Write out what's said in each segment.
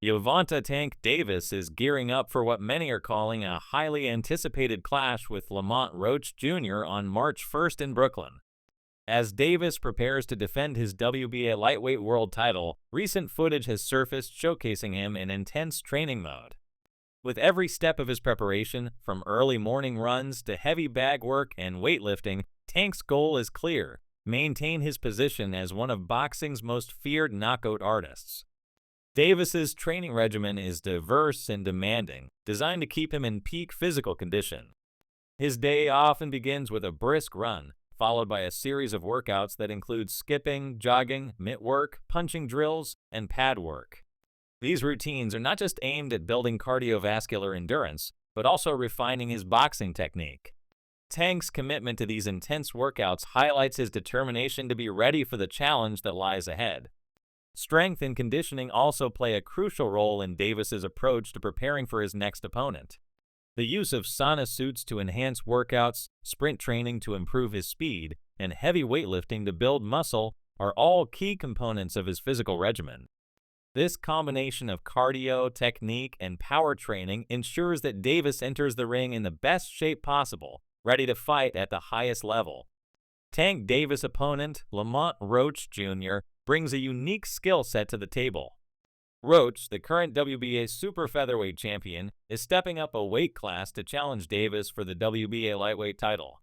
Gervonta Tank Davis is gearing up for what many are calling a highly anticipated clash with Lamont Roach Jr. on March 1st in Brooklyn. As Davis prepares to defend his WBA lightweight world title, recent footage has surfaced showcasing him in intense training mode. With every step of his preparation, from early morning runs to heavy bag work and weightlifting, Tank's goal is clear: maintain his position as one of boxing's most feared knockout artists. Davis's training regimen is diverse and demanding, designed to keep him in peak physical condition. His day often begins with a brisk run, followed by a series of workouts that include skipping, jogging, mitt work, punching drills, and pad work. These routines are not just aimed at building cardiovascular endurance, but also refining his boxing technique. Tank's commitment to these intense workouts highlights his determination to be ready for the challenge that lies ahead. Strength and conditioning also play a crucial role in Davis's approach to preparing for his next opponent. The use of sauna suits to enhance workouts, sprint training to improve his speed, and heavy weightlifting to build muscle are all key components of his physical regimen. This combination of cardio, technique, and power training ensures that Davis enters the ring in the best shape possible, ready to fight at the highest level. Tank Davis' opponent, Lamont Roach Jr., brings a unique skill set to the table. Roach, the current WBA super featherweight champion, is stepping up a weight class to challenge Davis for the WBA lightweight title.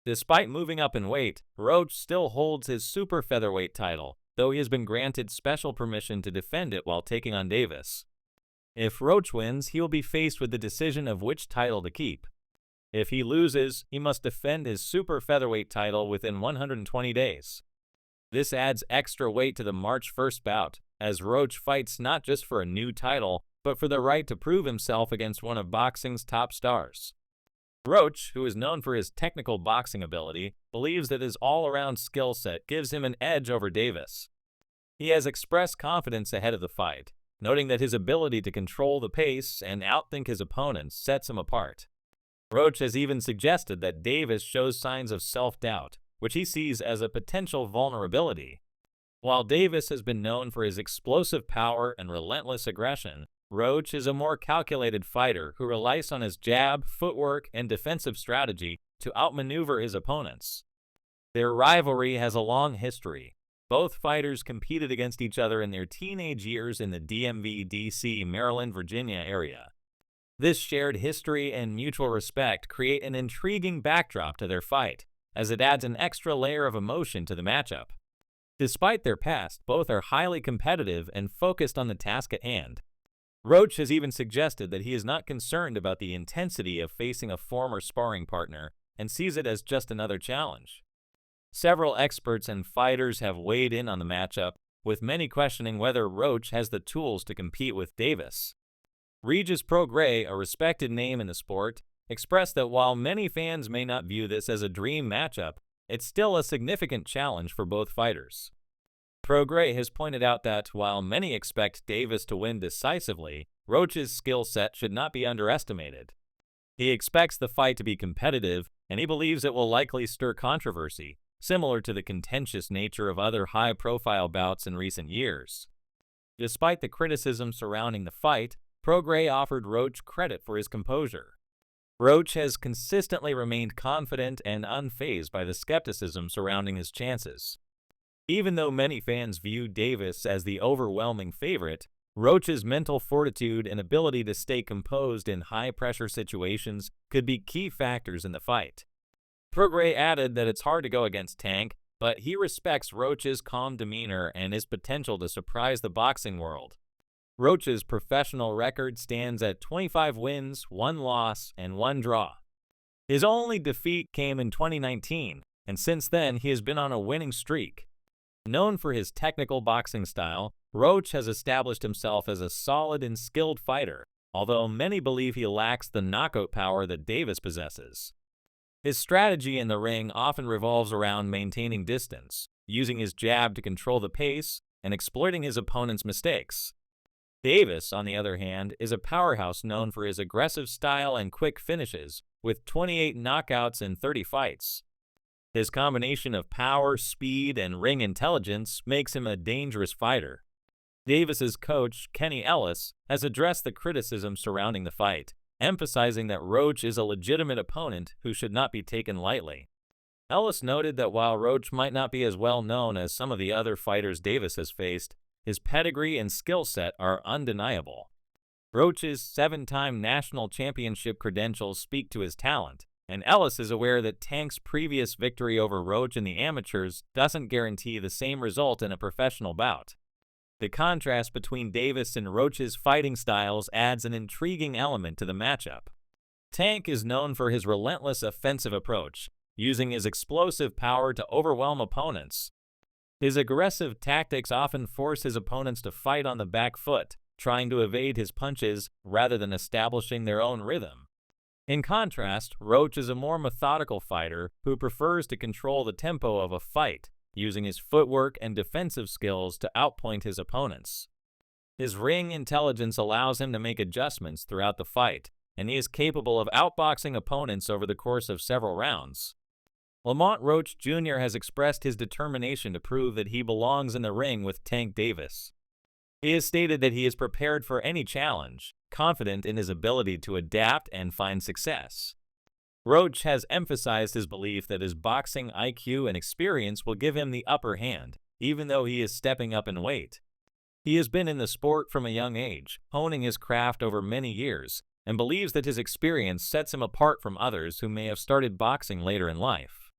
Despite moving up in weight, Roach still holds his super featherweight title, though he has been granted special permission to defend it while taking on Davis. If Roach wins, he will be faced with the decision of which title to keep. If he loses, he must defend his super featherweight title within 120 days. This adds extra weight to the March 1st bout, as Roach fights not just for a new title, but for the right to prove himself against one of boxing's top stars. Roach, who is known for his technical boxing ability, believes that his all-around skill set gives him an edge over Davis. He has expressed confidence ahead of the fight, noting that his ability to control the pace and outthink his opponents sets him apart. Roach has even suggested that Davis shows signs of self-doubt, which he sees as a potential vulnerability. While Davis has been known for his explosive power and relentless aggression, Roach is a more calculated fighter who relies on his jab, footwork, and defensive strategy to outmaneuver his opponents. Their rivalry has a long history. Both fighters competed against each other in their teenage years in the DMV, DC, Maryland, Virginia area. This shared history and mutual respect create an intriguing backdrop to their fight, as it adds an extra layer of emotion to the matchup. Despite their past, both are highly competitive and focused on the task at hand. Roach has even suggested that he is not concerned about the intensity of facing a former sparring partner and sees it as just another challenge. Several experts and fighters have weighed in on the matchup, with many questioning whether Roach has the tools to compete with Davis. Regis Prograis, a respected name in the sport, expressed that while many fans may not view this as a dream matchup, it's still a significant challenge for both fighters. Prograis has pointed out that while many expect Davis to win decisively, Roach's skill set should not be underestimated. He expects the fight to be competitive, and he believes it will likely stir controversy, similar to the contentious nature of other high-profile bouts in recent years. Despite the criticism surrounding the fight, Prograis offered Roach credit for his composure. Roach has consistently remained confident and unfazed by the skepticism surrounding his chances. Even though many fans view Davis as the overwhelming favorite, Roach's mental fortitude and ability to stay composed in high-pressure situations could be key factors in the fight. Prograis added that it's hard to go against Tank, but he respects Roach's calm demeanor and his potential to surprise the boxing world. Roach's professional record stands at 25 wins, 1 loss, and 1 draw. His only defeat came in 2019, and since then he has been on a winning streak. Known for his technical boxing style, Roach has established himself as a solid and skilled fighter, although many believe he lacks the knockout power that Davis possesses. His strategy in the ring often revolves around maintaining distance, using his jab to control the pace, and exploiting his opponent's mistakes. Davis, on the other hand, is a powerhouse known for his aggressive style and quick finishes, with 28 knockouts in 30 fights. His combination of power, speed, and ring intelligence makes him a dangerous fighter. Davis's coach, Kenny Ellis, has addressed the criticism surrounding the fight, emphasizing that Roach is a legitimate opponent who should not be taken lightly. Ellis noted that while Roach might not be as well known as some of the other fighters Davis has faced, his pedigree and skill set are undeniable. Roach's 7-time national championship credentials speak to his talent, and Ellis is aware that Tank's previous victory over Roach in the amateurs doesn't guarantee the same result in a professional bout. The contrast between Davis and Roach's fighting styles adds an intriguing element to the matchup. Tank is known for his relentless offensive approach, using his explosive power to overwhelm opponents. His aggressive tactics often force his opponents to fight on the back foot, trying to evade his punches rather than establishing their own rhythm. In contrast, Roach is a more methodical fighter who prefers to control the tempo of a fight, using his footwork and defensive skills to outpoint his opponents. His ring intelligence allows him to make adjustments throughout the fight, and he is capable of outboxing opponents over the course of several rounds. Lamont Roach Jr. has expressed his determination to prove that he belongs in the ring with Tank Davis. He has stated that he is prepared for any challenge, confident in his ability to adapt and find success. Roach has emphasized his belief that his boxing IQ and experience will give him the upper hand, even though he is stepping up in weight. He has been in the sport from a young age, honing his craft over many years, and believes that his experience sets him apart from others who may have started boxing later in life.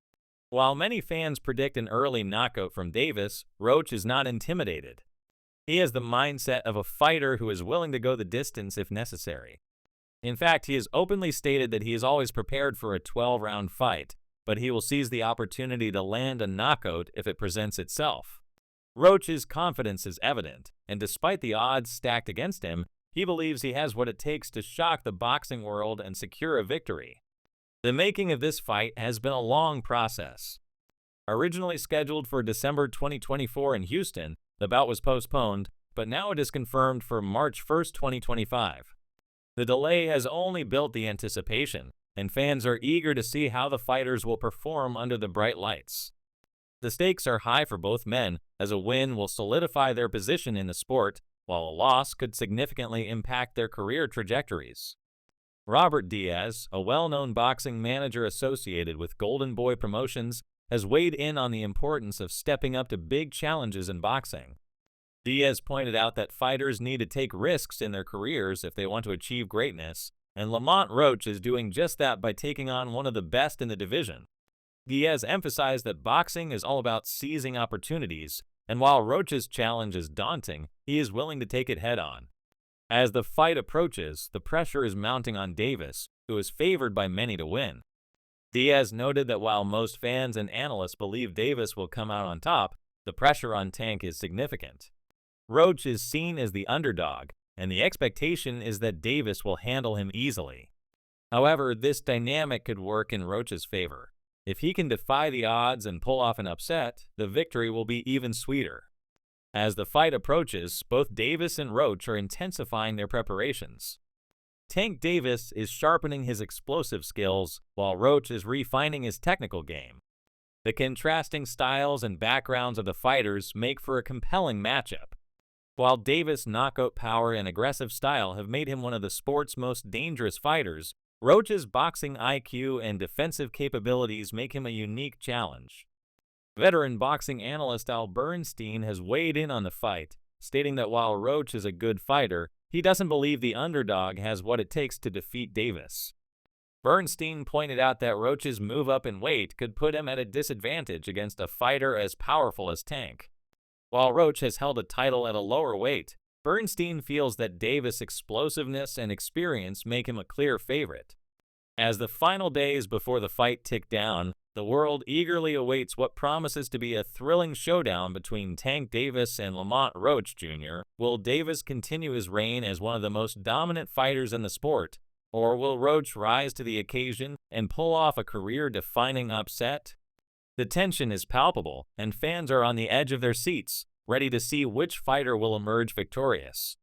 While many fans predict an early knockout from Davis, Roach is not intimidated. He has the mindset of a fighter who is willing to go the distance if necessary. In fact, he has openly stated that he is always prepared for a 12-round fight, but he will seize the opportunity to land a knockout if it presents itself. Roach's confidence is evident, and despite the odds stacked against him, he believes he has what it takes to shock the boxing world and secure a victory. The making of this fight has been a long process. Originally scheduled for December 2024 in Houston, the bout was postponed, but now it is confirmed for March 1, 2025. The delay has only built the anticipation, and fans are eager to see how the fighters will perform under the bright lights. The stakes are high for both men, as a win will solidify their position in the sport, while a loss could significantly impact their career trajectories. Robert Diaz, a well-known boxing manager associated with Golden Boy Promotions, has weighed in on the importance of stepping up to big challenges in boxing. Diaz pointed out that fighters need to take risks in their careers if they want to achieve greatness, and Lamont Roach is doing just that by taking on one of the best in the division. Diaz emphasized that boxing is all about seizing opportunities, and while Roach's challenge is daunting, he is willing to take it head-on. As the fight approaches, the pressure is mounting on Davis, who is favored by many to win. Diaz noted that while most fans and analysts believe Davis will come out on top, the pressure on Tank is significant. Roach is seen as the underdog, and the expectation is that Davis will handle him easily. However, this dynamic could work in Roach's favor. If he can defy the odds and pull off an upset, the victory will be even sweeter. As the fight approaches, both Davis and Roach are intensifying their preparations. Tank Davis is sharpening his explosive skills, while Roach is refining his technical game. The contrasting styles and backgrounds of the fighters make for a compelling matchup. While Davis' knockout power and aggressive style have made him one of the sport's most dangerous fighters, Roach's boxing IQ and defensive capabilities make him a unique challenge. Veteran boxing analyst Al Bernstein has weighed in on the fight, stating that while Roach is a good fighter, he doesn't believe the underdog has what it takes to defeat Davis. Bernstein pointed out that Roach's move up in weight could put him at a disadvantage against a fighter as powerful as Tank. While Roach has held a title at a lower weight, Bernstein feels that Davis' explosiveness and experience make him a clear favorite. As the final days before the fight tick down, the world eagerly awaits what promises to be a thrilling showdown between Tank Davis and Lamont Roach Jr. Will Davis continue his reign as one of the most dominant fighters in the sport, or will Roach rise to the occasion and pull off a career-defining upset? The tension is palpable, and fans are on the edge of their seats, ready to see which fighter will emerge victorious.